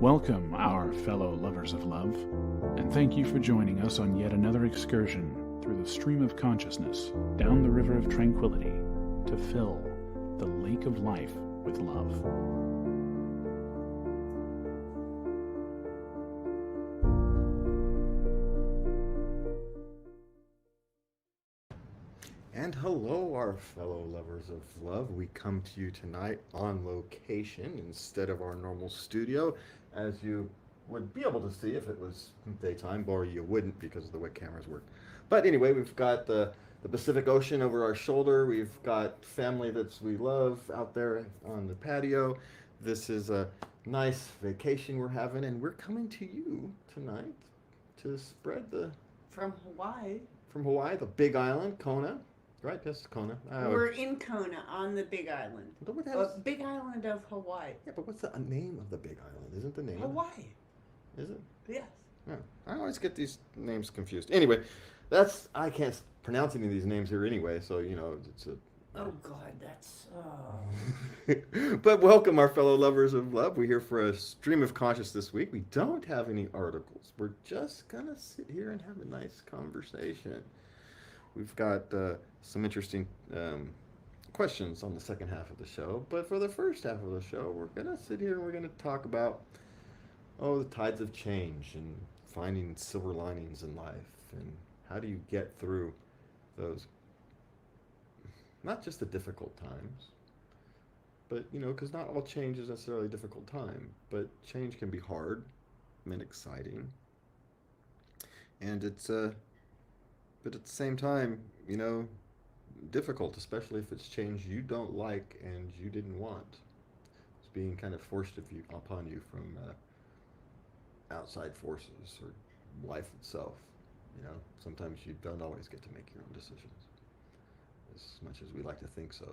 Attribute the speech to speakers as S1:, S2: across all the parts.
S1: Welcome, our fellow lovers of love, and thank you for joining us on yet another excursion through the stream of consciousness down the river of tranquility to fill the lake of life with love.
S2: And hello, our fellow lovers of love. We come to you tonight on location instead of our normal studio, as you would be able to see if it was daytime, or you wouldn't because of the way cameras work. But anyway, we've got the Pacific Ocean over our shoulder. We've got family that we love out there on the patio. This is a nice vacation we're having, and we're coming to you tonight to spread the...
S3: From Hawaii.
S2: From Hawaii, the Big Island, Kona. Right, that's Kona.
S3: We're in Kona on the Big Island. Big Island of Hawaii.
S2: Yeah, but what's the name of the Big Island? Isn't the name?
S3: Hawaii.
S2: Is it?
S3: Yes.
S2: Yeah. I always get these names confused. Anyway, I can't pronounce any of these names here anyway, so, it's a...
S3: Oh, God, that's...
S2: But welcome, our fellow lovers of love. We're here for a stream of conscious this week. We don't have any articles. We're just going to sit here and have a nice conversation. We've got some interesting questions on the second half of the show, but for the first half of the show, we're going to sit here and we're going to talk about, the tides of change and finding silver linings in life, and how do you get through those, not just the difficult times, but, because not all change is necessarily a difficult time, but change can be hard and exciting, and it's but at the same time, difficult, especially if it's change you don't like and you didn't want. It's being kind of forced upon you from outside forces or life itself. Sometimes you don't always get to make your own decisions, as much as we like to think so.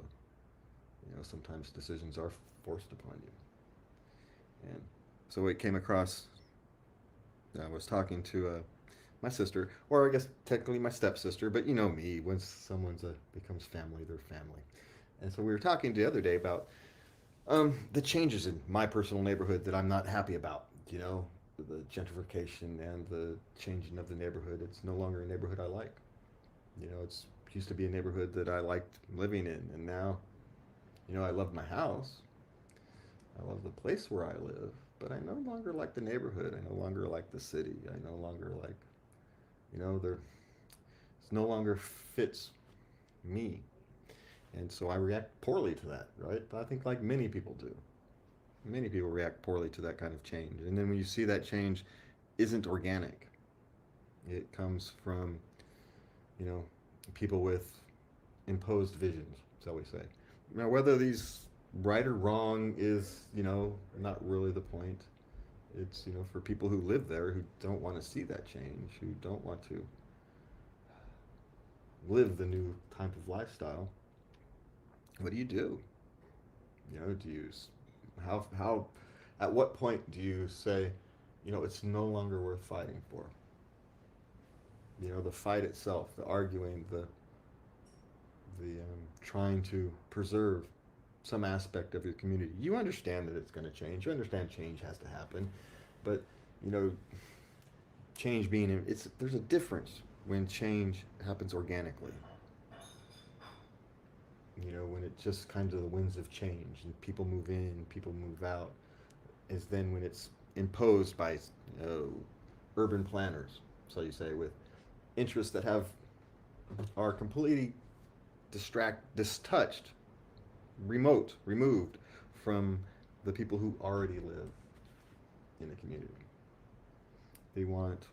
S2: Sometimes decisions are forced upon you. And so it came across, I was talking to my sister, or I guess technically my stepsister, but you know me, when someone becomes family, they're family. And so we were talking the other day about the changes in my personal neighborhood that I'm not happy about, the gentrification and the changing of the neighborhood. It's no longer a neighborhood I like. It used to be a neighborhood that I liked living in, and now, I love my house. I love the place where I live, but I no longer like the neighborhood. I no longer like the city. I no longer like, it no longer fits me. And so I react poorly to that, right? I think like many people do. Many people react poorly to that kind of change. And then when you see that change isn't organic, it comes from, people with imposed visions, shall we say. Now, whether these right or wrong is, not really the point. It's, for people who live there, who don't want to see that change, who don't want to live the new type of lifestyle. What do you do? Do you, how, at what point do you say, it's no longer worth fighting for? The fight itself, the arguing, the trying to preserve some aspect of your community. You understand that it's going to change. You understand change has to happen, but change being there's a difference when change happens organically. When it just kind of the winds of change and people move in, people move out, is then when it's imposed by urban planners, so you say, with interests that are completely distouched, removed from the people who already live in the community. They want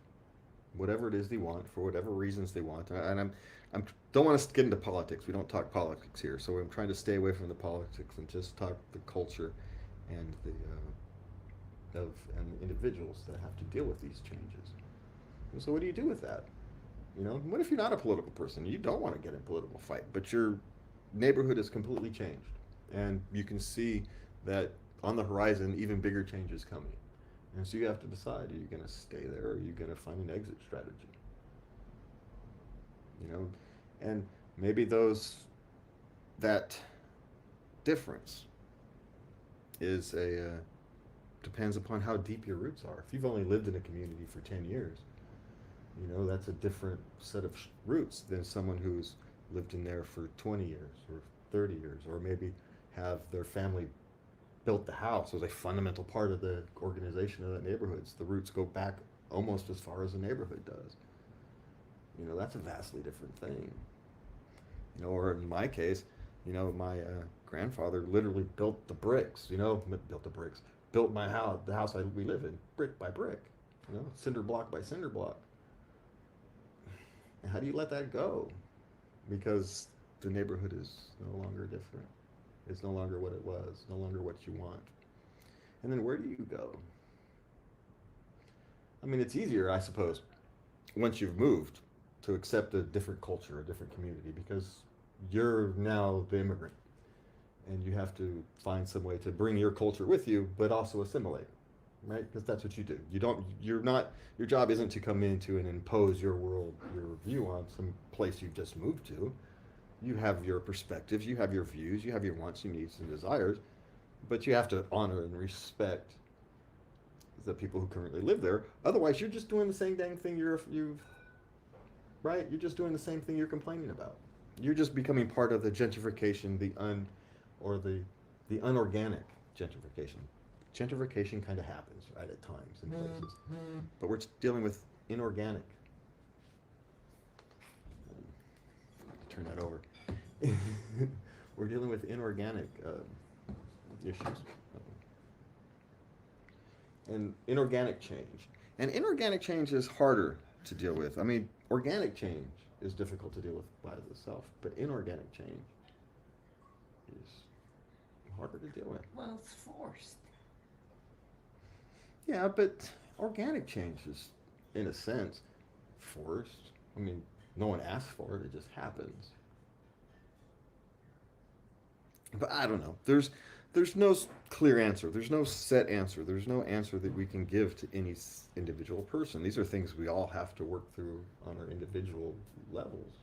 S2: whatever it is they want for whatever reasons they want, and I don't want us to get into politics. We don't talk politics here, so I'm trying to stay away from the politics and just talk the culture and the individuals that have to deal with these changes. And so what do you do with that? What if you're not a political person? You don't want to get in a political fight, but your neighborhood has completely changed, and you can see that on the horizon even bigger change is coming. And so you have to decide, are you going to stay there, or are you going to find an exit strategy? And maybe that difference is depends upon how deep your roots are. If you've only lived in a community for 10 years, that's a different set of roots than someone who's lived in there for 20 years or 30 years, or maybe have their family built the house as a fundamental part of the organization of that neighborhood. So the roots go back almost as far as the neighborhood does. That's a vastly different thing. Or in my case, my grandfather literally built the bricks, built my house, the house we live in, brick by brick, cinder block by cinder block. How do you let that go? Because the neighborhood is no longer different. It's no longer what it was, no longer what you want. And then where do you go? I mean, it's easier, I suppose, once you've moved to accept a different culture, a different community, because you're now the immigrant. And you have to find some way to bring your culture with you, but also assimilate, right? Because that's what you do. Your job isn't to come into and impose your world, your view on some place you've just moved to. You have your perspectives, you have your views, you have your wants, your needs, and desires, but you have to honor and respect the people who currently live there. Otherwise, you're just doing the same dang thing right? You're just doing the same thing you're complaining about. You're just becoming part of the gentrification, the unorganic gentrification. Gentrification kind of happens, right, at times in places. But we're dealing with inorganic. Turn that over. We're dealing with inorganic issues. And inorganic change. And inorganic change is harder to deal with. I mean, organic change is difficult to deal with by itself, but inorganic change is harder to deal with.
S3: Well, it's forced.
S2: Yeah, but organic change is, in a sense, forced. I mean, no one asks for it, it just happens. But I don't know. There's no clear answer. There's no set answer. There's no answer that we can give to any individual person. These are things we all have to work through on our individual levels.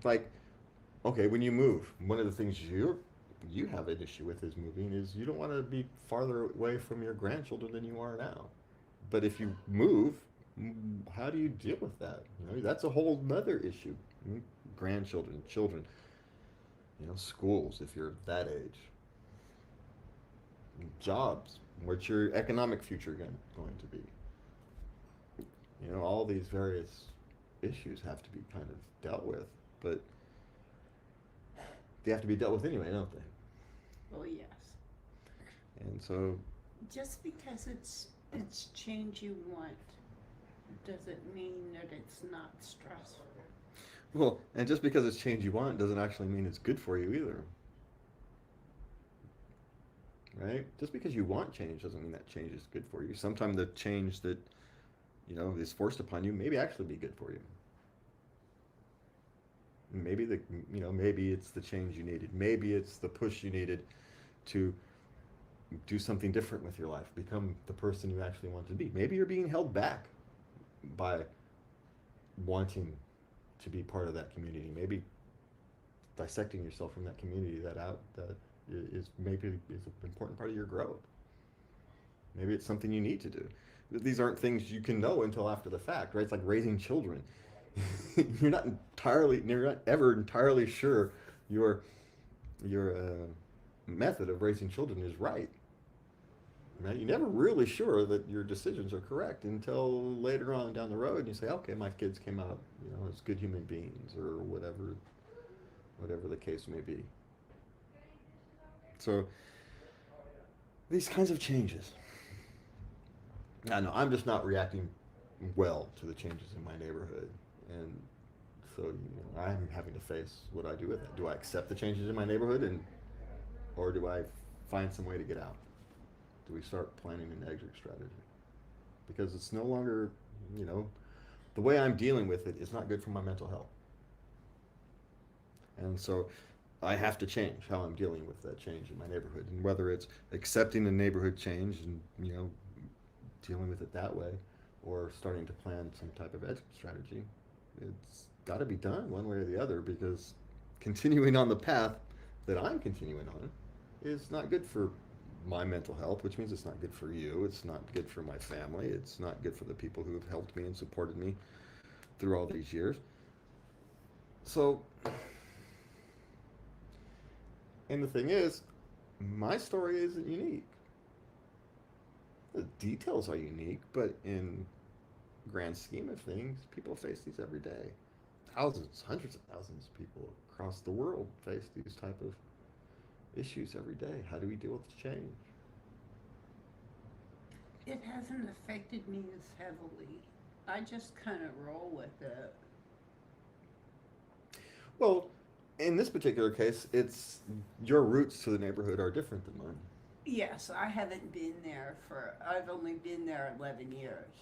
S2: Like, okay, when you move, one of the things you have an issue with is moving is you don't want to be farther away from your grandchildren than you are now. But if you move, how do you deal with that? That's a whole other issue. Grandchildren, children, schools if you're that age, jobs, what's your economic future going to be? All these various issues have to be kind of dealt with, but they have to be dealt with anyway, don't they?
S3: Oh, yes.
S2: And so,
S3: just because it's change you want doesn't mean that it's not stressful.
S2: Well, and just because it's change you want doesn't actually mean it's good for you either. Right? Just because you want change doesn't mean that change is good for you. Sometimes the change that, is forced upon you maybe actually be good for you. Maybe maybe it's the change you needed. Maybe it's the push you needed to do something different with your life, become the person you actually want to be. Maybe you're being held back by wanting to be part of that community. Maybe dissecting yourself from that community that is an important part of your growth. Maybe it's something you need to do. These aren't things you can know until after the fact, right? It's like raising children. You're not ever entirely sure your method of raising children is right. Right? You're never really sure that your decisions are correct until later on down the road, and you say, okay, my kids came out, as good human beings, or whatever the case may be. So these kinds of changes. I know I'm just not reacting well to the changes in my neighborhood, and so I'm having to face what I do with it. Do I accept the changes in my neighborhood, or do I find some way to get out? Do we start planning an exit strategy? Because it's no longer, the way I'm dealing with it is not good for my mental health. And so I have to change how I'm dealing with that change in my neighborhood. And whether it's accepting the neighborhood change and, dealing with it that way, or starting to plan some type of exit strategy, it's got to be done one way or the other, because continuing on the path that I'm continuing on is not good for my mental health, which means it's not good for you. It's not good for my family. It's not good for the people who have helped me and supported me through all these years. So, and the thing is, my story isn't unique. The details are unique, but in grand scheme of things, people face these every day. Thousands, hundreds of thousands of people across the world face these type of issues every day. How do we deal with the change?
S3: It hasn't affected me as heavily. I just kind of roll with it.
S2: Well, in this particular case, it's your roots to the neighborhood are different than mine.
S3: Yes, I haven't been there I've only been there 11 years.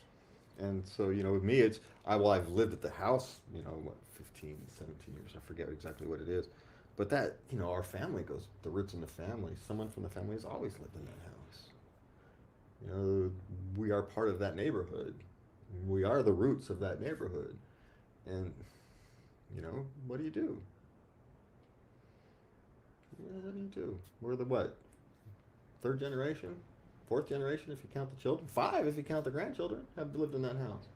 S2: And so, with me, I've lived at the house, what, 15, 17 years, I forget exactly what it is. But that, our family goes, the roots in the family. Someone from the family has always lived in that house. We are part of that neighborhood. We are the roots of that neighborhood. And, what do you do? What do you do? We're the what? Third generation? Fourth generation if you count the children? 5 if you count the grandchildren have lived in that house.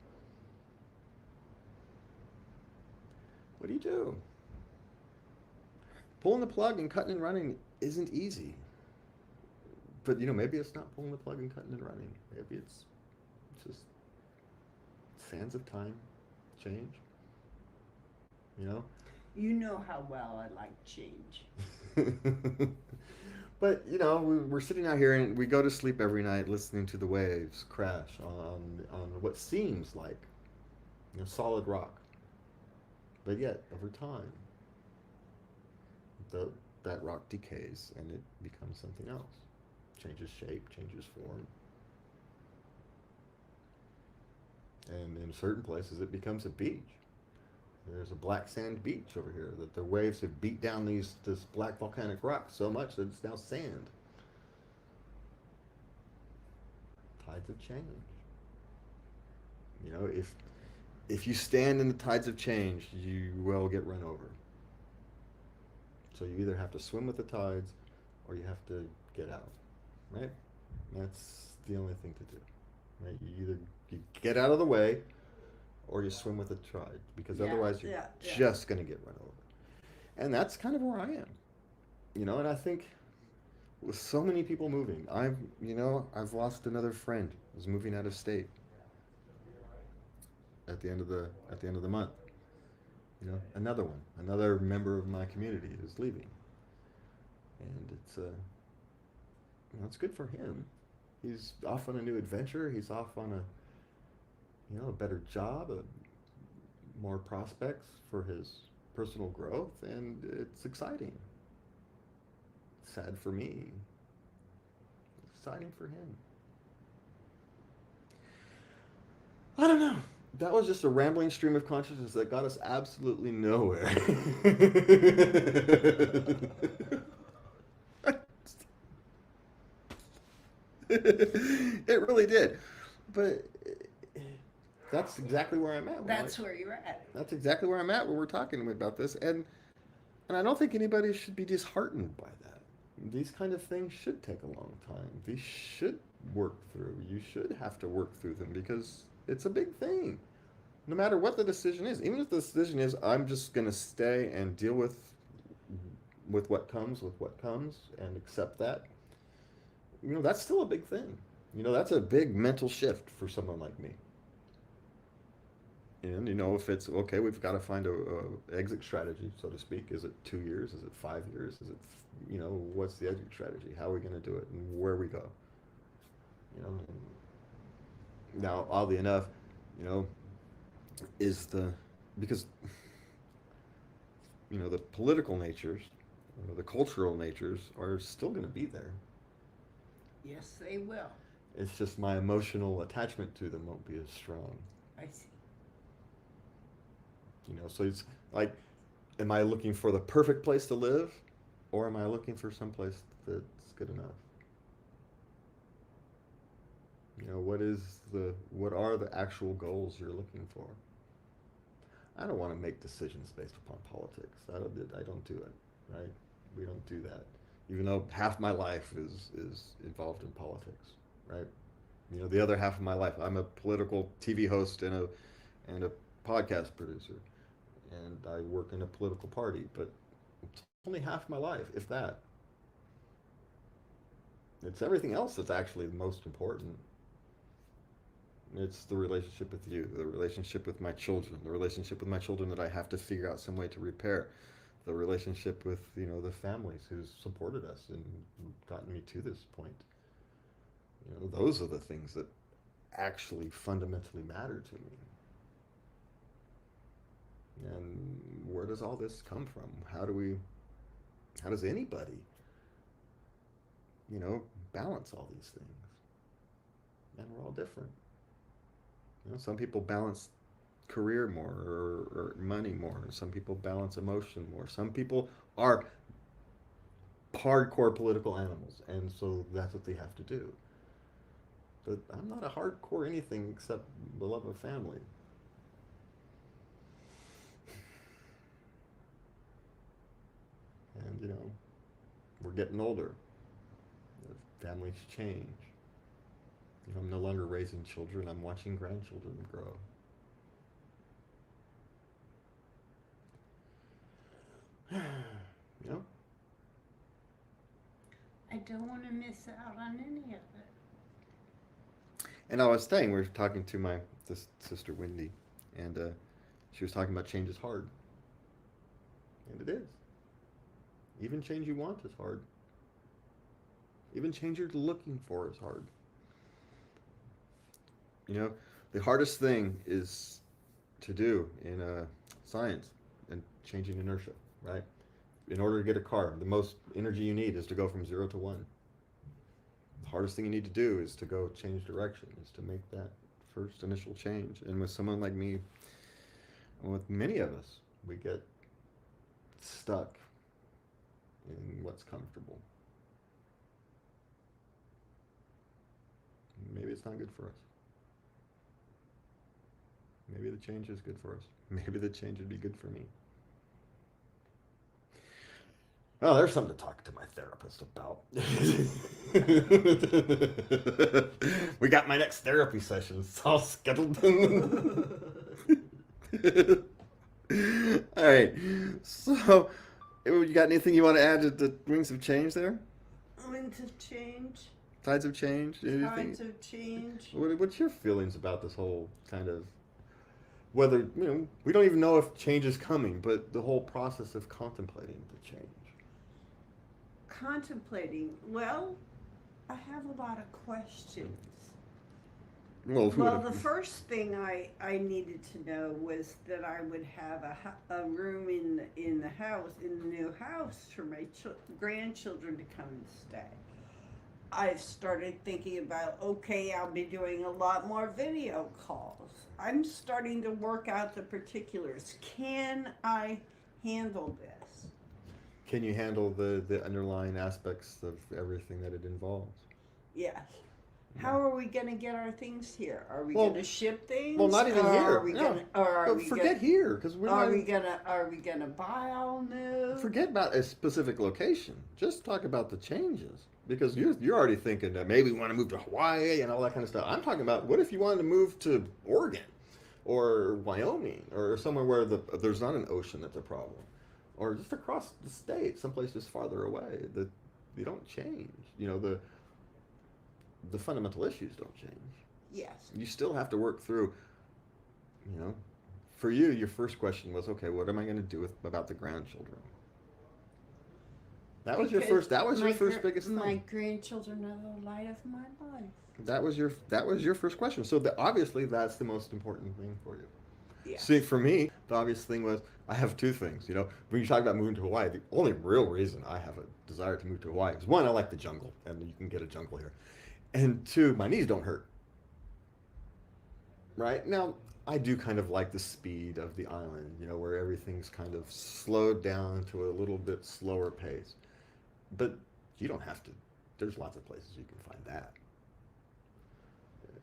S2: What do you do? Pulling the plug and cutting and running isn't easy. But, maybe it's not pulling the plug and cutting and running. Maybe it's just sands of time, change.
S3: You know how well I like change.
S2: But, we're sitting out here and we go to sleep every night listening to the waves crash on what seems like solid rock. But yet, over time, that rock decays and it becomes something else. Changes shape, changes form. And in certain places, it becomes a beach. There's a black sand beach over here that the waves have beat down this black volcanic rock so much that it's now sand. Tides of change. If you stand in the tides of change, you will get run over. So you either have to swim with the tides or you have to get out, right? That's the only thing to do, right? You get out of the way or you swim with the tide, because otherwise you're just going to get run over. And that's kind of where I am, and I think with so many people moving, I've lost another friend who's moving out of state at the end of the month. Another member of my community is leaving. And it's good for him. He's off on a new adventure. He's off on a better job, more prospects for his personal growth, and it's exciting. Sad for me. Exciting for him. I don't know. That was just a rambling stream of consciousness that got us absolutely nowhere. It really did. But that's exactly where I'm at.
S3: That's where you're at.
S2: That's exactly where I'm at when we're talking about this. And I don't think anybody should be disheartened by that. These kind of things should take a long time. These should work through. You should have to work through them because it's a big thing. No matter what the decision is, even if the decision is I'm just going to stay and deal with what comes, and accept that, that's still a big thing. That's a big mental shift for someone like me. And, if it's, okay, we've got to find a exit strategy, so to speak. Is it 2 years? Is it 5 years? Is it, what's the exit strategy? How are we going to do it? And where we go? Now, oddly enough, because, the political natures, the cultural natures are still going to be there.
S3: Yes, they will.
S2: It's just my emotional attachment to them won't be as strong.
S3: I see.
S2: So it's like, am I looking for the perfect place to live, or am I looking for some place that's good enough? What are the actual goals you're looking for? I don't want to make decisions based upon politics. I don't do it, right? We don't do that. even though half my life is involved in politics, right? You know, the other half of my life, I'm a political TV host and a podcast producer, and I work in a political party, but it's only half my life, if that. It's everything else that's actually the most important. It's the relationship with you, the relationship with my children, the relationship with my children that I have to figure out some way to repair, the relationship with, you know, the families who's supported us and gotten me to this point. You know, those are the things that actually fundamentally matter to me. And where does all this come from? How does anybody, you know, balance all these things? And we're all different. You know, some people balance career more or money more. Some people balance emotion more. Some people are hardcore political animals, and so that's what they have to do. But I'm not a hardcore anything except the love of family. And, you know, we're getting older. The families change. You know, I'm no longer raising children. I'm watching grandchildren grow. You know?
S3: I don't want to miss out on any of it.
S2: And I was saying, we were talking to my sister Wendy, and she was talking about change is hard. And it is. Even change you want is hard. Even change you're looking for is hard. You know, the hardest thing is to do in science and changing inertia, right? In order to get a car, the most energy you need is to go from 0 to 1. The hardest thing you need to do is to go change direction, is to make that first initial change. And with someone like me, and with many of us, we get stuck in what's comfortable. Maybe it's not good for us. Maybe the change is good for us. Maybe the change would be good for me. Oh, there's something to talk to my therapist about. We got my next therapy session. It's all scheduled. All right. So, you got anything you want to add to the Wings of Change there?
S3: Winds of change.
S2: Tides of Change? Anything?
S3: Tides of change.
S2: What's your feelings about this whole kind of, whether, you know, we don't even know if change is coming, but the whole process of contemplating the change.
S3: Contemplating. Well, I have a lot of questions.
S2: Well,
S3: The first thing I needed to know was that I would have a room in the house, in the new house, for my grandchildren to come and stay. I've started thinking about, okay, I'll be doing a lot more video calls. I'm starting to work out the particulars. Can I handle this?
S2: Can you handle the underlying aspects of everything that it involves?
S3: Yes. How are we going to get our things here? Are we
S2: Well,
S3: going to ship things?
S2: well, not even
S3: Or
S2: here.
S3: Are we
S2: No.
S3: gonna, or are
S2: But
S3: we
S2: forget
S3: gonna,
S2: here, because we're
S3: Are
S2: not.
S3: we gonna buy all new?
S2: Forget about a specific location. Just talk about the changes, because you're already thinking that maybe we want to move to Hawaii and all that kind of stuff. I'm talking about, what if you wanted to move to Oregon or Wyoming or somewhere where there's not an ocean that's a problem, or just across the state, someplace just farther away that you don't change. You know, the fundamental issues don't change.
S3: Yes.
S2: You still have to work through, you know, for you, your first question was, okay, what am I going to do about the grandchildren? That was your first biggest thing.
S3: My grandchildren are the light of my life.
S2: That was your first question. So obviously that's the most important thing for you.
S3: Yeah.
S2: See, for me, the obvious thing was, I have two things. You know, when you talk about moving to Hawaii, the only real reason I have a desire to move to Hawaii is, one, I like the jungle, and you can get a jungle here. And two, my knees don't hurt. Right? Now, I do kind of like the speed of the island, you know, where everything's kind of slowed down to a little bit slower pace. But you don't have to. There's lots of places you can find that.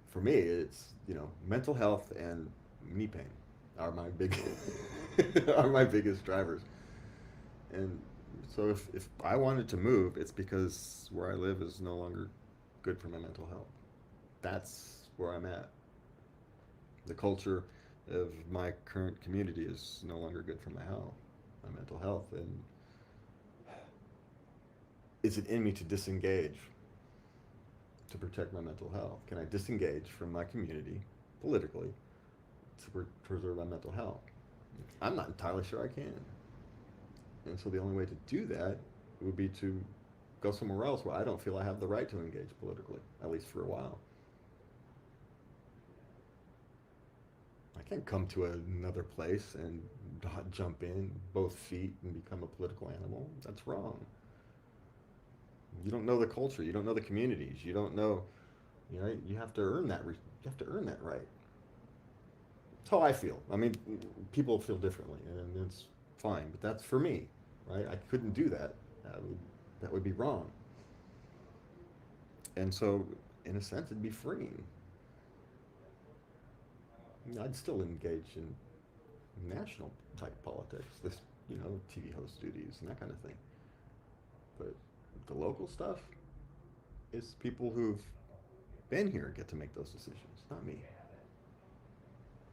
S2: For me, it's, you know, mental health and knee pain are my biggest drivers. And So if I wanted to move, it's because where I live is no longer good for my mental health. That's where I'm at. The culture of my current community is no longer good for my health, my mental health, and is it in me to disengage to protect my mental health? Can I disengage from my community politically to preserve my mental health? I'm not entirely sure I can. And so the only way to do that would be to go somewhere else where I don't feel I have the right to engage politically, at least for a while. I can't come to another place and jump in both feet and become a political animal. That's wrong. You don't know the culture. You don't know the communities. You don't know. You have to earn that. You have to earn that right. That's how I feel. I mean, people feel differently, and it's fine. But that's for me, right? I couldn't do that. That would be wrong. And so, in a sense, it'd be freeing. I'd still engage in national type politics, TV host duties and that kind of thing. But the local stuff is people who've been here get to make those decisions, not me.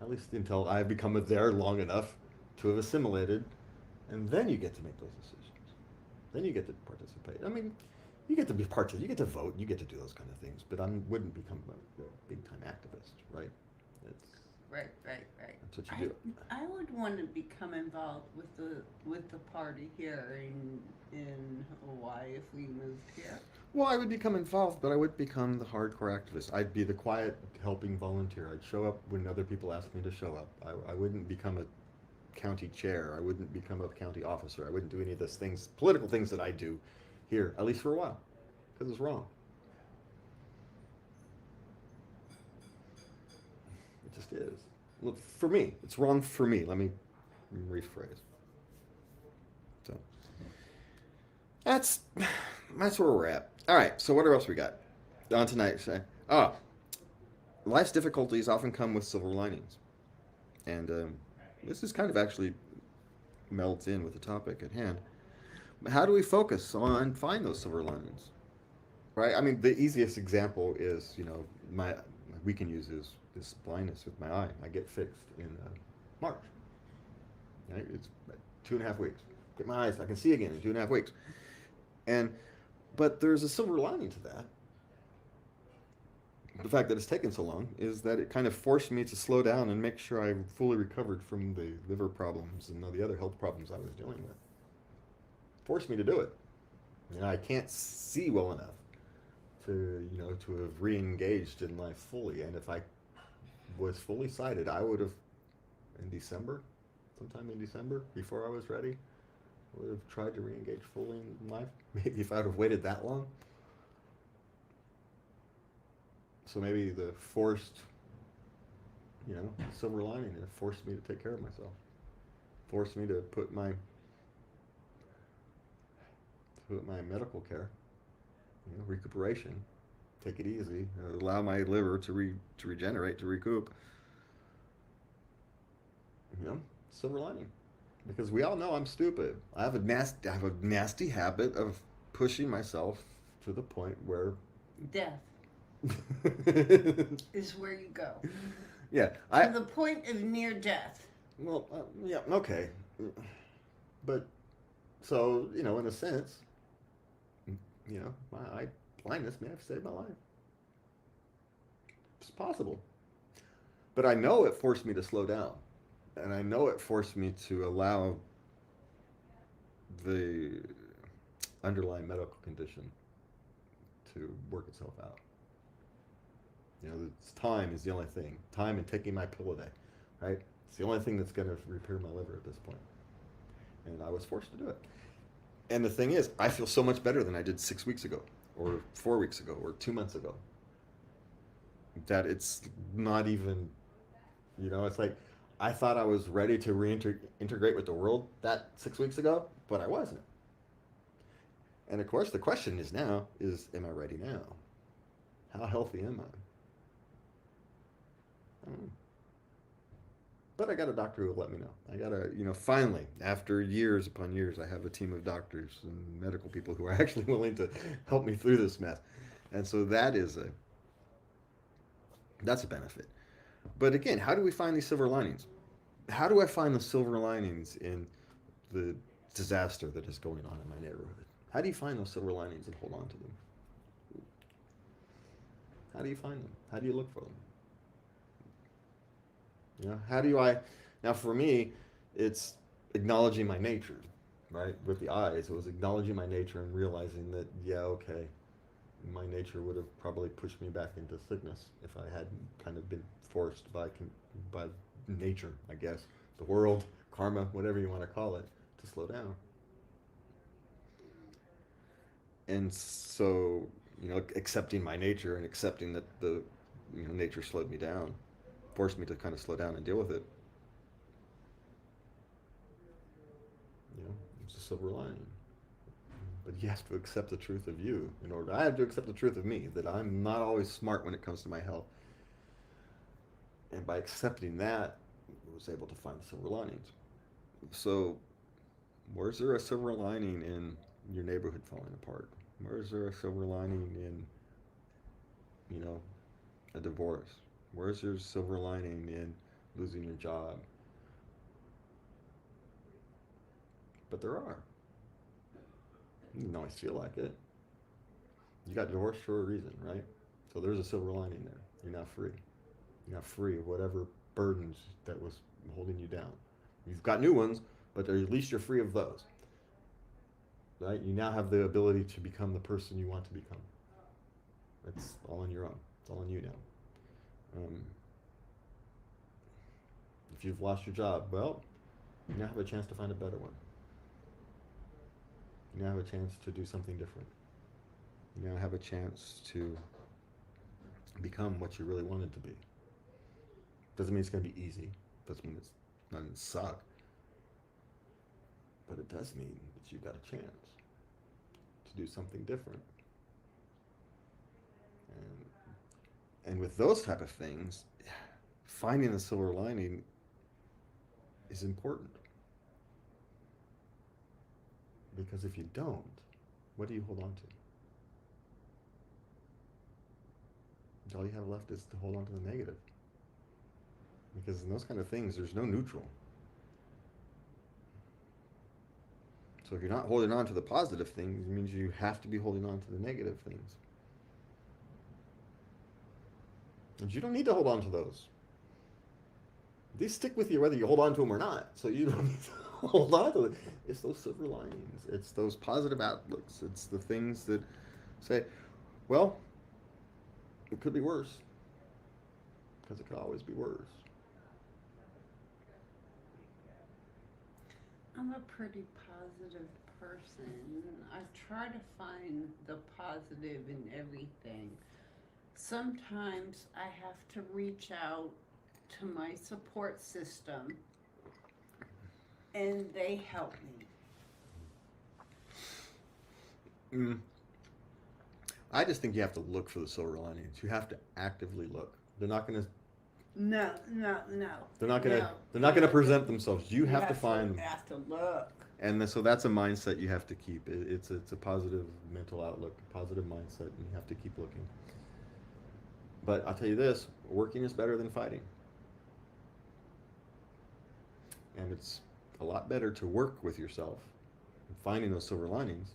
S2: At least until I've become there long enough to have assimilated, and then you get to make those decisions. Then you get to participate. I mean, you get to be part of, you get to vote, you get to do those kind of things, but I wouldn't become a big time activist, right?
S3: Right.
S2: That's what you do.
S3: I would want to become involved with the party here in Hawaii if we moved here.
S2: Well, I would become involved, but I wouldn't become the hardcore activist. I'd be the quiet, helping volunteer. I'd show up when other people asked me to show up. I wouldn't become a county chair. I wouldn't become a county officer. I wouldn't do any of those things, political things that I do here, at least for a while, because it's wrong. It just is. Well, for me, it's wrong for me. Let me rephrase. So that's where we're at. All right. So what else we got on tonight? Life's difficulties often come with silver linings, and this is kind of actually melds in with the topic at hand. How do we focus on find those silver linings? Right. I mean, the easiest example is we can use this blindness with my eye. I get fixed in March. Right? It's 2.5 weeks. Get my eyes. I can see again in 2.5 weeks. But there's a silver lining to that. The fact that it's taken so long is that it kind of forced me to slow down and make sure I fully recovered from the liver problems and all the other health problems I was dealing with. Forced me to do it. I can't see well enough to have re-engaged in life fully. And if I was fully sighted, I would have, sometime in December, before I was ready, would have tried to re-engage fully in life. Maybe if I would have waited that long. So maybe the forced, silver lining, it forced me to take care of myself. Forced me to put my medical care, recuperation, take it easy, allow my liver to regenerate, to recoup. Silver lining, because we all know I'm stupid. I have a nasty habit of pushing myself to the point where
S3: death is where you go.
S2: Yeah,
S3: to the point of near death.
S2: Well, yeah, okay, but so in a sense, my eye blindness may have saved my life. It's possible. But I know it forced me to slow down. And I know it forced me to allow the underlying medical condition to work itself out. Time is the only thing. Time and taking my pill a day, right? It's the only thing that's going to repair my liver at this point. And I was forced to do it. And the thing is, I feel so much better than I did 6 weeks ago, or 4 weeks ago, or 2 months ago. That it's not even, it's like, I thought I was ready to reintegrate with the world that 6 weeks ago, but I wasn't. And of course, the question is now, am I ready now? How healthy am I? But I got a doctor who will let me know. I got a, finally, after years upon years, I have a team of doctors and medical people who are actually willing to help me through this mess. And so that's a benefit. But again, how do we find these silver linings? How do I find the silver linings in the disaster that is going on in my neighborhood? How do you find those silver linings and hold on to them? How do you find them? How do you look for them? How do I? Now, for me, it's acknowledging my nature, right? With the eyes, it was acknowledging my nature and realizing that, yeah, okay, my nature would have probably pushed me back into sickness if I hadn't kind of been forced by nature, I guess, the world, karma, whatever you want to call it, to slow down. And so, accepting my nature and accepting that nature slowed me down, forced me to kind of slow down and deal with it. It's a silver lining. But you have to accept the truth of you in order. I have to accept the truth of me, that I'm not always smart when it comes to my health. And by accepting that, I was able to find the silver linings. So, where's there a silver lining in your neighborhood falling apart? Where's there a silver lining in, a divorce? Where's there a silver lining in losing your job? But there are. You don't always feel like it. You got divorced for a reason, right? So there's a silver lining there. You're now free. You're now free of whatever burdens that was holding you down. You've got new ones, but at least you're free of those. Right? You now have the ability to become the person you want to become. It's all on your own. It's all on you now. If you've lost your job, well, you now have a chance to find a better one. You now have a chance to do something different. You now have a chance to become what you really wanted to be. Doesn't mean it's going to be easy. Doesn't mean it's not going to suck. But it does mean that you've got a chance to do something different. And with those type of things, finding the silver lining is important. Because if you don't, what do you hold on to? All you have left is to hold on to the negative. Because in those kind of things, there's no neutral. So if you're not holding on to the positive things, it means you have to be holding on to the negative things. And you don't need to hold on to those. These stick with you whether you hold on to them or not. So you don't need to hold on to them. It's those silver linings. It's those positive outlooks. It's the things that say, well, it could be worse. Because it could always be worse.
S3: I'm a pretty positive person. I try to find the positive in everything. Sometimes I have to reach out to my support system and they help me.
S2: I just think you have to look for the silver linings. You have to actively look. They're not going to.
S3: No.
S2: They're not going to. They're not going to present themselves. You have to find them.
S3: You have to look.
S2: And so that's a mindset you have to keep. It's a positive mental outlook, a positive mindset, and you have to keep looking. But I'll tell you this: working is better than fighting. And it's a lot better to work with yourself and finding those silver linings,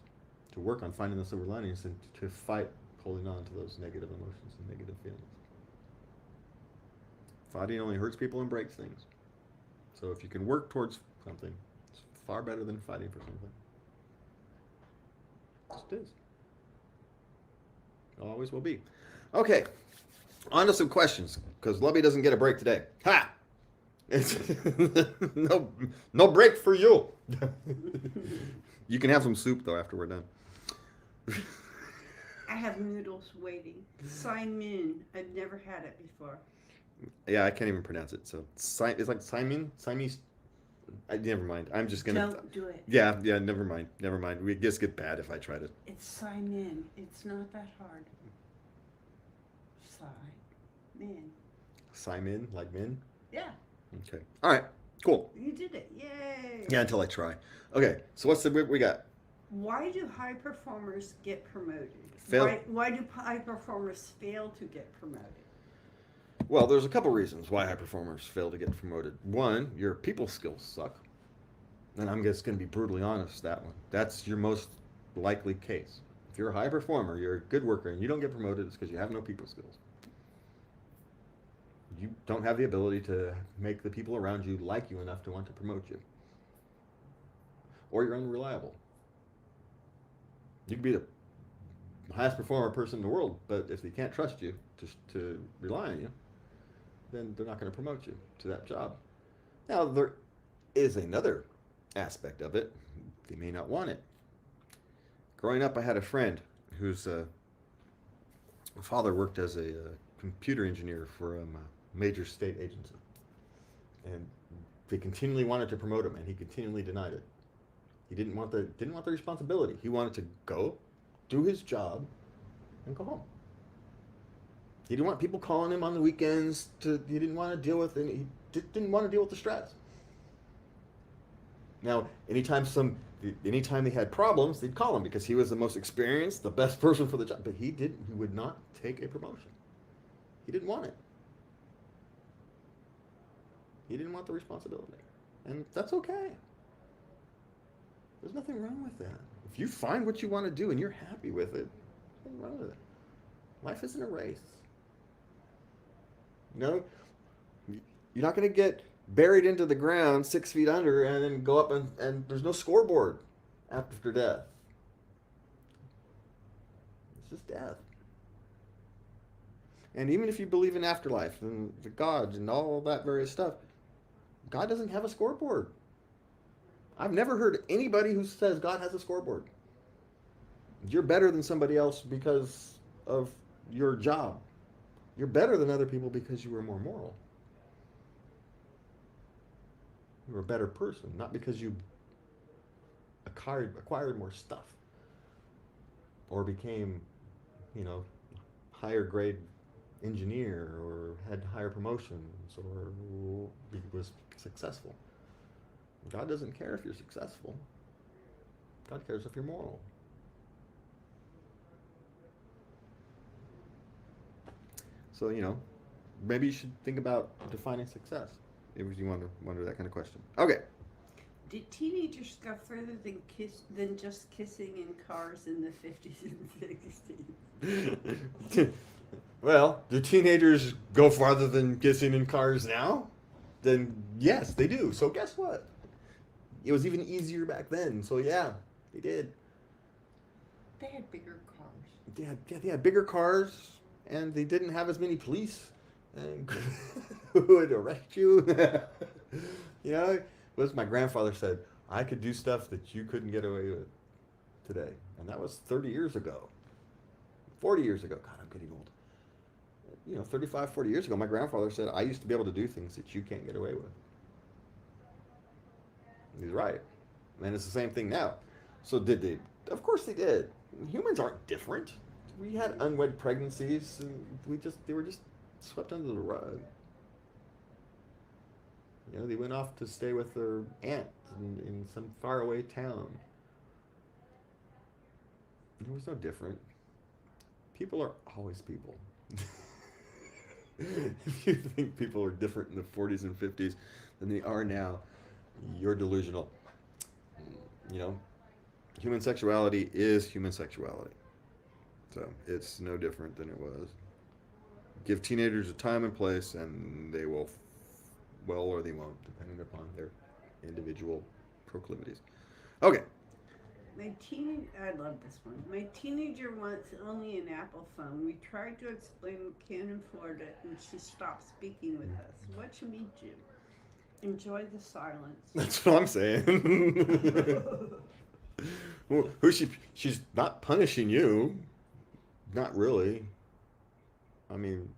S2: to work on finding those silver linings, than to fight holding on to those negative emotions and negative feelings. Fighting only hurts people and breaks things. So if you can work towards something, it's far better than fighting for something. Just is. It always will be. Okay, on to some questions, because Lubby doesn't get a break today. Ha! It's no break for you. You can have some soup though after we're done.
S3: I have noodles waiting. Simon. I've never had it before.
S2: Yeah, I can't even pronounce it. So it's like Siamese. Never mind. I'm just gonna.
S3: Don't do it.
S2: Yeah. Never mind. We just get bad if I try to.
S3: It's Simon. It's not that hard. Simon.
S2: Simon, like men.
S3: Yeah.
S2: Okay. All right. Cool.
S3: You did it. Yay.
S2: Yeah, until I try. Okay. So what's the we got?
S3: Why do high performers get promoted?
S2: Fail.
S3: Why do high performers fail to get promoted?
S2: Well, there's a couple reasons why high performers fail to get promoted. One, your people skills suck. And I'm just going to be brutally honest, that one. That's your most likely case. If you're a high performer, you're a good worker, and you don't get promoted, it's because you have no people skills. You don't have the ability to make the people around you like you enough to want to promote you. Or you're unreliable. You can be the highest performer person in the world, but if they can't trust you to rely on you, then they're not going to promote you to that job. Now, there is another aspect of it. They may not want it. Growing up, I had a friend whose father worked as a computer engineer for a major state agency. And they continually wanted to promote him, and he continually denied it. He didn't want the responsibility. He wanted to go, do his job, and go home. He didn't want people calling him on the weekends. He didn't want to deal with it. He didn't want to deal with the stress. Now, anytime they had problems, they'd call him because he was the most experienced, the best person for the job. But he would not take a promotion. He didn't want it. He didn't want the responsibility. And that's okay. There's nothing wrong with that. If you find what you want to do and you're happy with it, nothing wrong with it. Life isn't a race. You know, you're not going to get buried into the ground 6 feet under and then go up and there's no scoreboard after death. It's just death. And even if you believe in afterlife and the gods and all that various stuff, God doesn't have a scoreboard. I've never heard anybody who says God has a scoreboard. You're better than somebody else because of your job. You're better than other people because you were more moral. You were a better person, not because you acquired more stuff or became, higher grade engineer or had higher promotions or was successful. God doesn't care if you're successful. God cares if you're moral. So, maybe you should think about defining success if you wonder that kind of question. Okay.
S3: Did teenagers go further than just kissing in cars in the 50s and 60s?
S2: Well, do teenagers go farther than kissing in cars now? Then yes, they do. So guess what? It was even easier back then. So yeah, they did.
S3: They had bigger cars.
S2: They had bigger cars, and they didn't have as many police who would arrest you. What my grandfather said, I could do stuff that you couldn't get away with today. And that was 30 years ago. 40 years ago. God, I'm getting old. 35, 40 years ago, my grandfather said, I used to be able to do things that you can't get away with. He's right. And it's the same thing now. So did they? Of course they did. Humans aren't different. We had unwed pregnancies, and they were just swept under the rug. They went off to stay with their aunt in some faraway town. It was no different. People are always people. If you think people are different in the 40s and 50s than they are now, you're delusional. Human sexuality is human sexuality. So it's no different than it was. Give teenagers a time and place, and they will, or they won't, depending upon their individual proclivities. Okay.
S3: I love this one. My teenager wants only an Apple phone. We tried to explain Canon, Florida, and she stopped speaking with us. What should we do? Enjoy the silence.
S2: That's what I'm saying. She's not punishing you. Not really. I mean,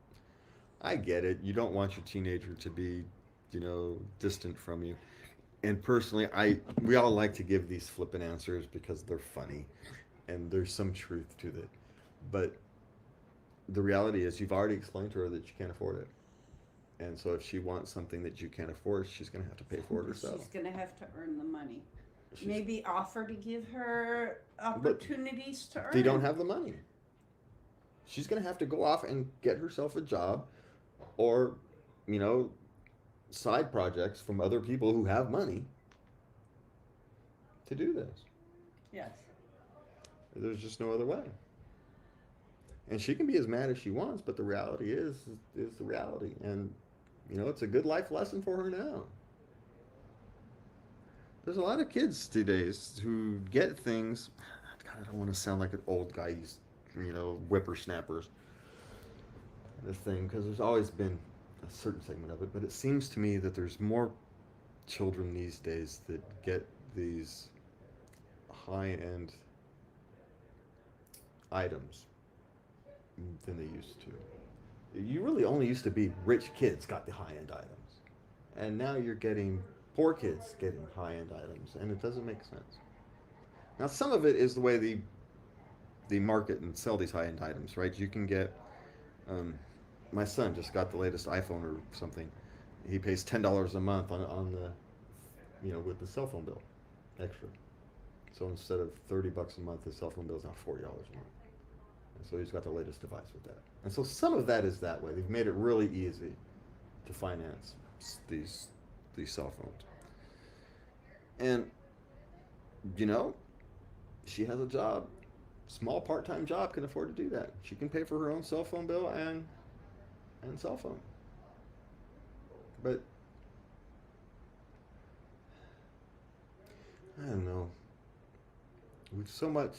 S2: I get it. You don't want your teenager to be, distant from you. And personally, we all like to give these flippant answers because they're funny and there's some truth to it. But the reality is you've already explained to her that you can't afford it. And so if she wants something that you can't afford, she's going to have to pay for it herself.
S3: She's going to have to earn the money.
S2: She's,
S3: Maybe offer to give her opportunities to earn.
S2: they don't have the money. She's going to have to go off and get herself a job or, you know, side projects from other people who have money to do this.
S3: Yes.
S2: There's just no other way. And she can be as mad as she wants, but the reality is the reality. And, you know, it's a good life lesson for her now. There's a lot of kids today who get things. God, I don't want to sound like an old guy, you know, whippersnappers. This thing, because there's always been a certain segment of it, but it seems to me that there's more children these days that get these high-end items than they used to. You really only used to be rich kids got the high-end items, and now you're getting poor kids getting high-end items, and it doesn't make sense. Now, some of it is the way the market and sell these high-end items, right? You can get. My son just got the latest iPhone or something. He pays $10 a month on the, you know, with the cell phone bill, extra. So instead of $30 a month, his cell phone bill is now $40 a month. And so he's got the latest device with that. And so some of that is that way. They've made it really easy to finance these cell phones. And, you know, she has a job. Small part-time job can afford to do that. She can pay for her own cell phone bill and cell phone. But I don't know. With so much,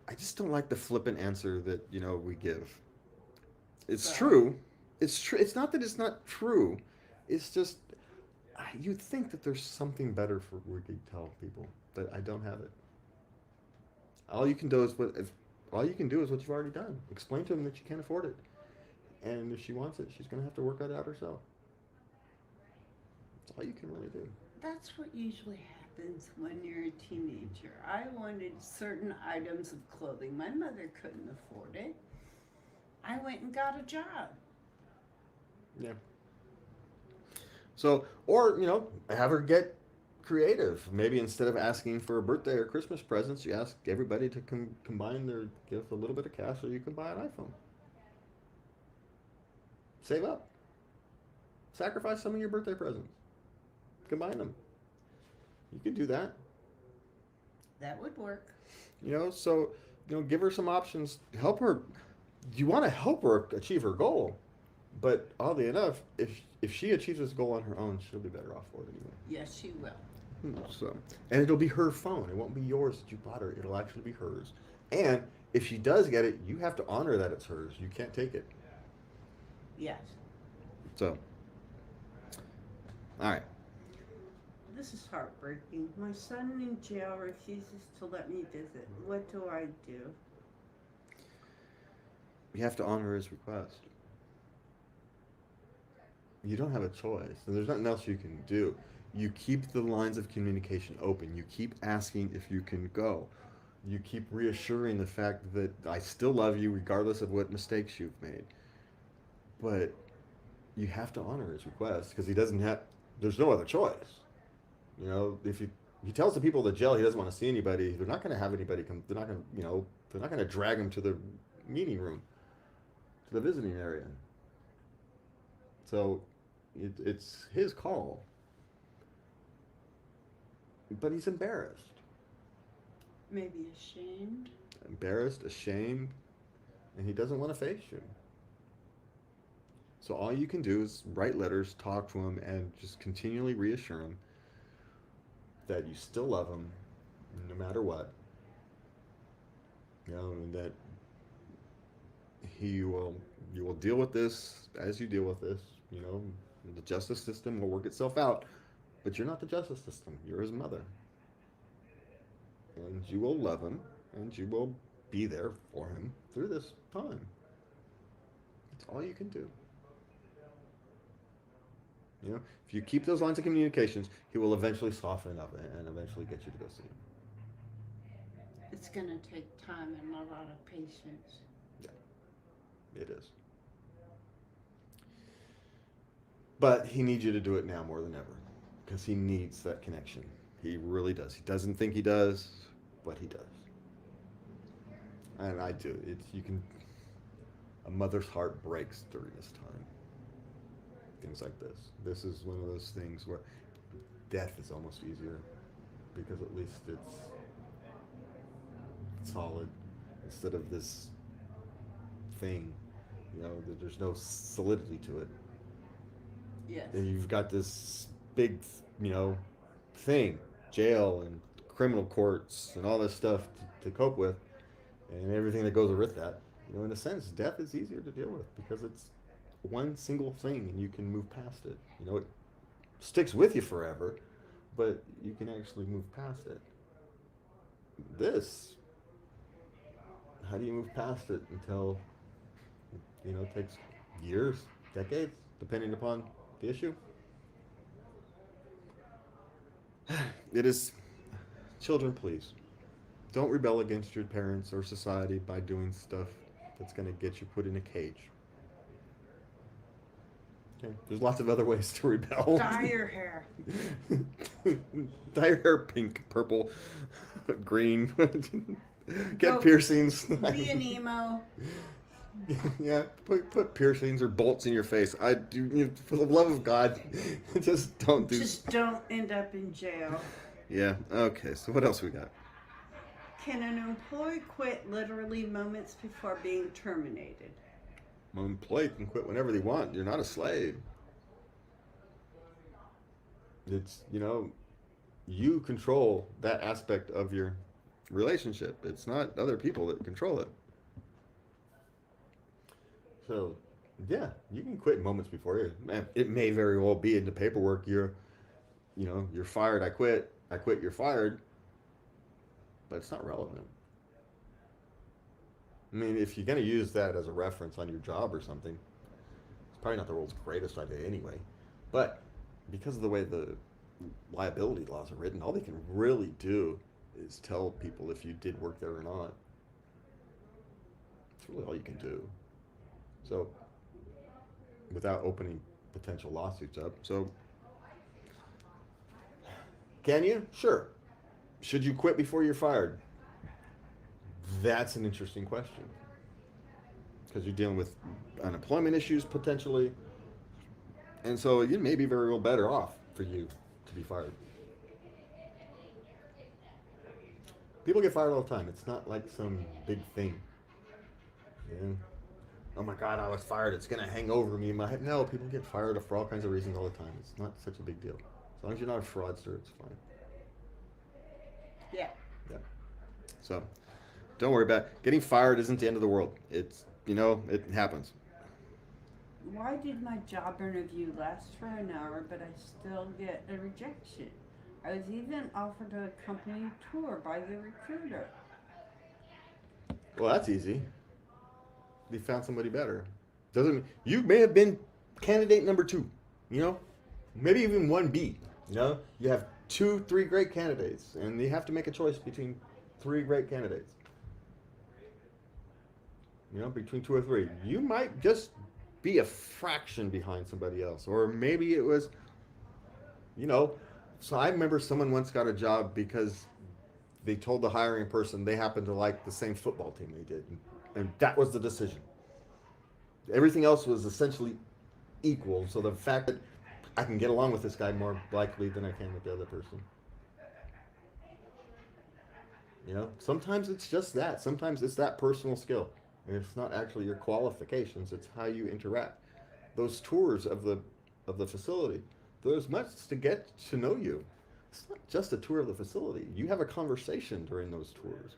S2: I just don't like the flippant answer that, you know, we give. It's true. It's true. It's not that it's not true. It's just you'd think that there's something better for we could tell people, but I don't have it. All you can do is what you've already done. Explain to them that you can't afford it, and if she wants it, she's going to have to work it out herself. That's all you can really do.
S3: That's what usually happens when you're a teenager. I wanted certain items of clothing. My mother couldn't afford it. I went and got a job.
S2: Yeah. So, or, you know, have her get creative. Maybe instead of asking for a birthday or Christmas presents, you ask everybody to combine their gift a little bit of cash so you can buy an iPhone. Save up. Sacrifice some of your birthday presents. Combine them. You can do that.
S3: That would work.
S2: You know, so, you know, give her some options. Help her. You want to help her achieve her goal. But oddly enough, if she achieves this goal on her own, she'll be better off for it anyway.
S3: Yes, she will.
S2: So, and it'll be her phone. It won't be yours that you bought her. It'll actually be hers. And if she does get it, you have to honor that it's hers. You can't take it.
S3: Yes.
S2: So, all right.
S3: This is heartbreaking. My son in jail refuses to let me visit. What do I do?
S2: You have to honor his request. You don't have a choice. And there's nothing else you can do. You keep the lines of communication open. You keep asking if you can go. You keep reassuring the fact that I still love you regardless of what mistakes you've made. But you have to honor his request because there's no other choice. You know, if he tells the people at the jail he doesn't want to see anybody, they're not going to have anybody come. They're not going to, they're not going to drag him to the meeting room, to the visiting area. So it's his call. But he's embarrassed.
S3: Maybe ashamed.
S2: Embarrassed, ashamed, and he doesn't want to face you. So all you can do is write letters, talk to him, and just continually reassure him that you still love him, no matter what. And that you will deal with this as you deal with this. The justice system will work itself out, but you're not the justice system. You're his mother. And you will love him, and you will be there for him through this time. That's all you can do. If you keep those lines of communications, he will eventually soften up and eventually get you to go see him.
S3: It's going to take time and a lot of patience.
S2: Yeah, it is. But he needs you to do it now more than ever because he needs that connection. He really does. He doesn't think he does, but he does. And I do. A mother's heart breaks during this time. Things like this. This is one of those things where death is almost easier because at least it's solid instead of this thing. There's no solidity to it.
S3: Yes.
S2: And you've got this big, thing, jail and criminal courts and all this stuff to cope with, and everything that goes with that. In a sense, death is easier to deal with because it's one single thing and you can move past it. It sticks with you forever, but you can actually move past it. This, how do you move past it until, it takes years, decades, depending upon the issue? It is, children, please, don't rebel against your parents or society by doing stuff that's going to get you put in a cage. Okay, there's lots of other ways to rebel.
S3: Dye your hair.
S2: Dye your hair pink, purple, green. Get
S3: Go
S2: piercings.
S3: Be an emo.
S2: Yeah, put piercings or bolts in your face. For the love of God, just don't do.
S3: Just don't end up in jail.
S2: Yeah. Okay. So what else we got?
S3: Can an employee quit literally moments before being terminated?
S2: An employee can quit whenever they want. You're not a slave. It's, you control that aspect of your relationship. It's not other people that control it. So, yeah, you can quit moments before you. It may very well be in the paperwork. You're fired. I quit. You're fired. But it's not relevant. I mean, if you're going to use that as a reference on your job or something, it's probably not the world's greatest idea anyway. But because of the way the liability laws are written, all they can really do is tell people if you did work there or not. That's really all you can do. So, without opening potential lawsuits up. So, can you? Sure. Should you quit before you're fired? That's an interesting question. Because you're dealing with unemployment issues potentially. And so it may be very well better off for you to be fired. People get fired all the time. It's not like some big thing. Oh my God, I was fired. It's going to hang over me in my head. No, people get fired for all kinds of reasons all the time. It's not such a big deal. As long as you're not a fraudster, it's fine.
S3: Yeah.
S2: Yeah. So, don't worry about it. Getting fired isn't the end of the world. It's, it happens.
S3: Why did my job interview last for an hour, but I still get a rejection? I was even offered a company tour by the recruiter.
S2: Well, that's easy. They found somebody better. You may have been candidate number 2, maybe even 1B. You have 2-3 great candidates, and you have to make a choice between 3 great candidates. Between 2 or 3. You might just be a fraction behind somebody else, or maybe it was, so I remember someone once got a job because they told the hiring person they happened to like the same football team they did, and that was the decision. Everything else was essentially equal, so the fact that I can get along with this guy more likely than I can with the other person. Sometimes it's just that. Sometimes it's that personal skill. And it's not actually your qualifications, it's how you interact. Those tours of the facility, there's much to get to know you. It's not just a tour of the facility. You have a conversation during those tours.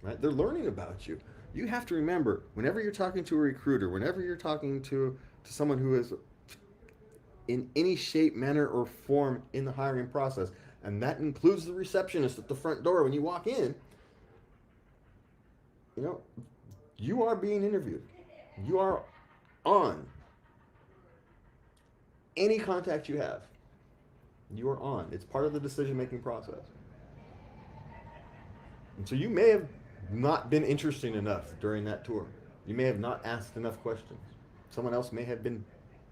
S2: Right? They're learning about you. You have to remember, whenever you're talking to a recruiter, whenever you're talking to someone who is in any shape, manner, or form in the hiring process, and that includes the receptionist at the front door when you walk in, you are being interviewed. You are on. Any contact you have, you are on. It's part of the decision-making process. And so you may have not been interesting enough during that tour. You may have not asked enough questions. Someone else may have been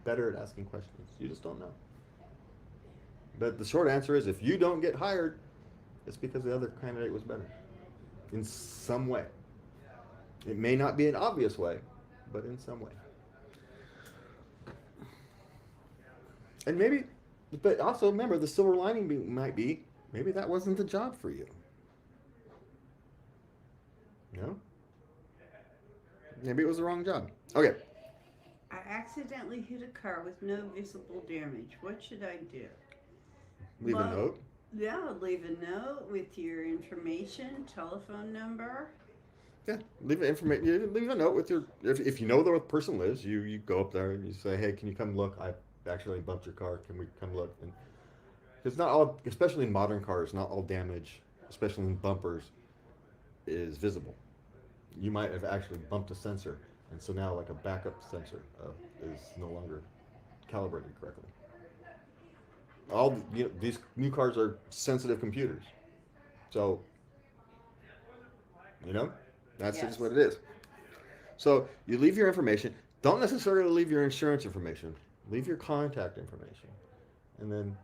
S2: better at asking questions. You just don't know. But the short answer is, if you don't get hired, it's because the other candidate was better in some way. It may not be an obvious way, but in some way. And maybe, but also remember, the silver lining might be, maybe that wasn't the job for you. No? Maybe it was the wrong job. Okay.
S3: I accidentally hit a car with no visible damage. What should I do?
S2: Leave a note.
S3: Yeah, leave a note with your information, telephone number.
S2: Yeah, leave a note with your, if you know where the person lives, you go up there and you say, hey, can you come look? I actually bumped your car. Can we come look? And it's not all, especially in modern cars, not all damage, especially in bumpers, is visible. You might have actually bumped a sensor, and so now like a backup sensor is no longer calibrated correctly. These new cars are sensitive computers, so that's
S3: Yes.
S2: just what it is. So you leave your information. Don't necessarily leave your insurance information. Leave your contact information, and then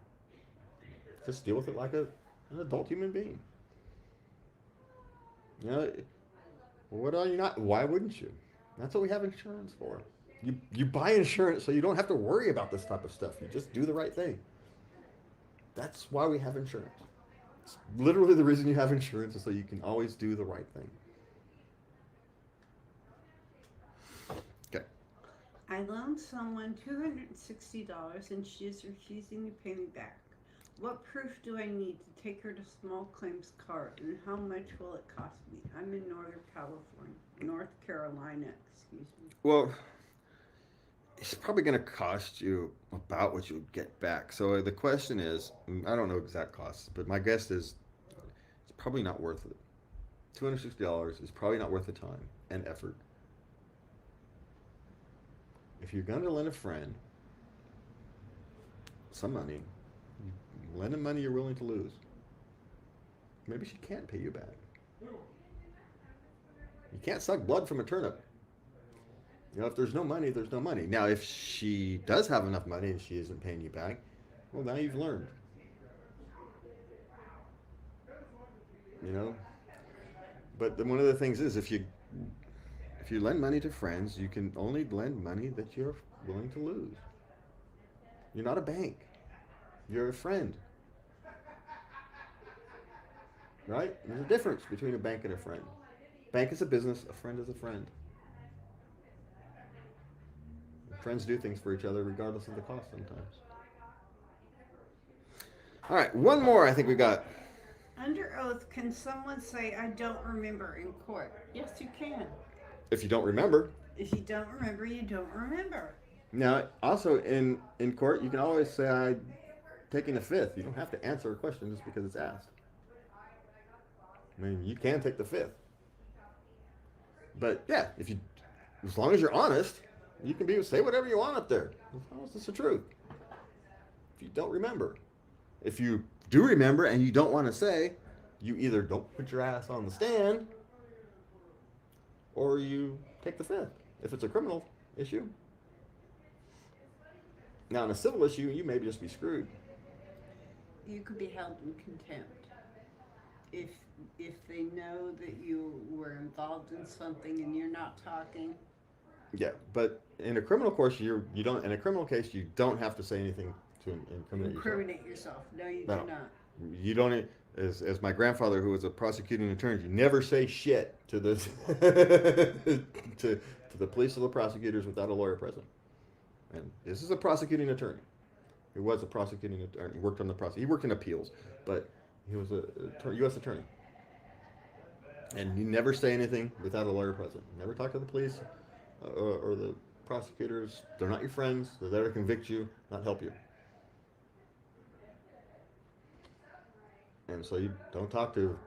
S2: just deal with it like an adult human being. What are you not? Why wouldn't you? That's what we have insurance for. You buy insurance so you don't have to worry about this type of stuff. You just do the right thing. That's why we have insurance. It's literally the reason you have insurance is so you can always do the right thing. Okay.
S3: I loaned someone $260 and she is refusing to pay me back. What proof do I need to take her to small claims court, and how much will it cost me? I'm in North Carolina, excuse me.
S2: Well, it's probably going to cost you about what you get back. So the question is, I don't know exact costs, but my guess is it's probably not worth it. $260 is probably not worth the time and effort. If you're going to lend a friend some money, lend them money you're willing to lose. Maybe she can't pay you back. You can't suck blood from a turnip. If there's no money, there's no money. Now, if she does have enough money and she isn't paying you back, well, now you've learned. But one of the things is, if you lend money to friends, you can only lend money that you're willing to lose. You're not a bank. You're a friend. Right? There's a difference between a bank and a friend. Bank is a business, a friend is a friend. Friends do things for each other regardless of the cost sometimes. All right, one more I think we got.
S3: Under oath, can someone say, I don't remember in court? Yes, you can.
S2: If you don't remember.
S3: If you don't remember, you don't remember.
S2: Now, also in court, you can always say, I'm taking the fifth. You don't have to answer a question just because it's asked. I mean, you can take the fifth. But yeah, as long as you're honest, you can say whatever you want up there. As long as it's the truth. If you don't remember. If you do remember and you don't want to say, you either don't put your ass on the stand or you take the fifth. If it's a criminal issue. Now, in a civil issue, you may just be screwed.
S3: You could be held in contempt if they know that you were involved in something and you're not talking.
S2: Yeah, but in a criminal course, you don't. In a criminal case, you don't have to say anything to incriminate yourself.
S3: No, you do not.
S2: You don't. As my grandfather, who was a prosecuting attorney, you never say shit to the to the police or the prosecutors without a lawyer present. And this is a prosecuting attorney. He was a prosecuting attorney. He worked on he worked in appeals, but he was a U.S. attorney. And you never say anything without a lawyer present. Never talk to the police or the prosecutors. They're not your friends. They're there to convict you, not help you. And so you don't talk to,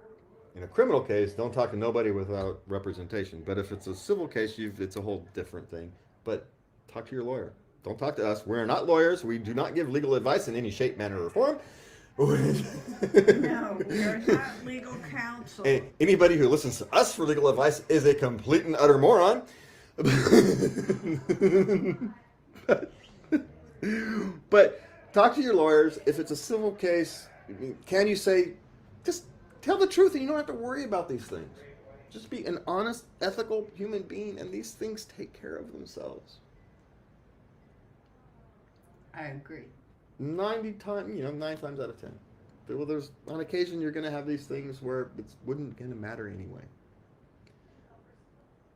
S2: in a criminal case, don't talk to nobody without representation. But if it's a civil case, it's a whole different thing. But talk to your lawyer. Don't talk to us. We're not lawyers. We do not give legal advice in any shape, manner, or form.
S3: No, we are not legal counsel.
S2: Anybody who listens to us for legal advice is a complete and utter moron. But talk to your lawyers. If it's a civil case, can you say, just tell the truth and you don't have to worry about these things. Just be an honest, ethical human being, and these things take care of themselves.
S3: I agree.
S2: 9 times out of 10. Well, there's on occasion you're going to have these things where it wouldn't going to matter anyway.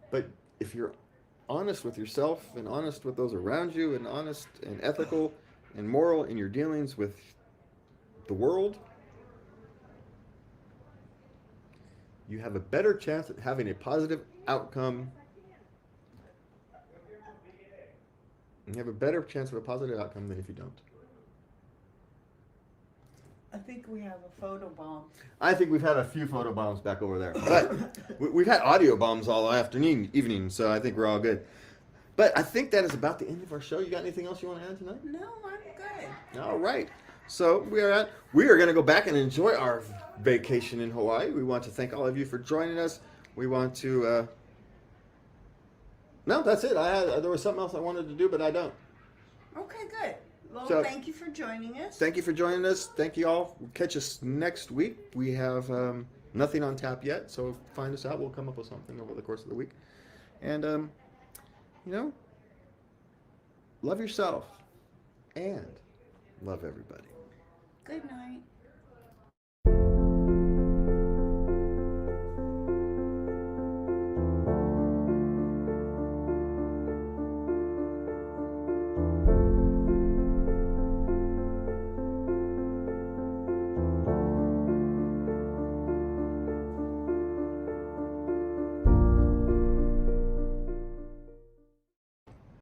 S2: But if you're honest with yourself and honest with those around you and honest and ethical and moral in your dealings with the world, you have a better chance at having a positive outcome. You have a better chance of a positive outcome than if you don't.
S3: I think we have a photo bomb.
S2: I think we've had a few photo bombs back over there. But we've had audio bombs all evening, so I think we're all good. But I think that is about the end of our show. You got anything else you want to add tonight?
S3: No, I'm good.
S2: All right. So we are going to go back and enjoy our vacation in Hawaii. We want to thank all of you for joining us. We want to... No, that's it. There was something else I wanted to do, but I don't.
S3: Okay, good. Well,
S2: So-
S3: thank you for joining us.
S2: Thank you for joining us. Thank you all. We'll catch us next week. We have nothing on tap yet, so find us out. We'll come up with something over the course of the week. And, love yourself and love everybody.
S3: Good night.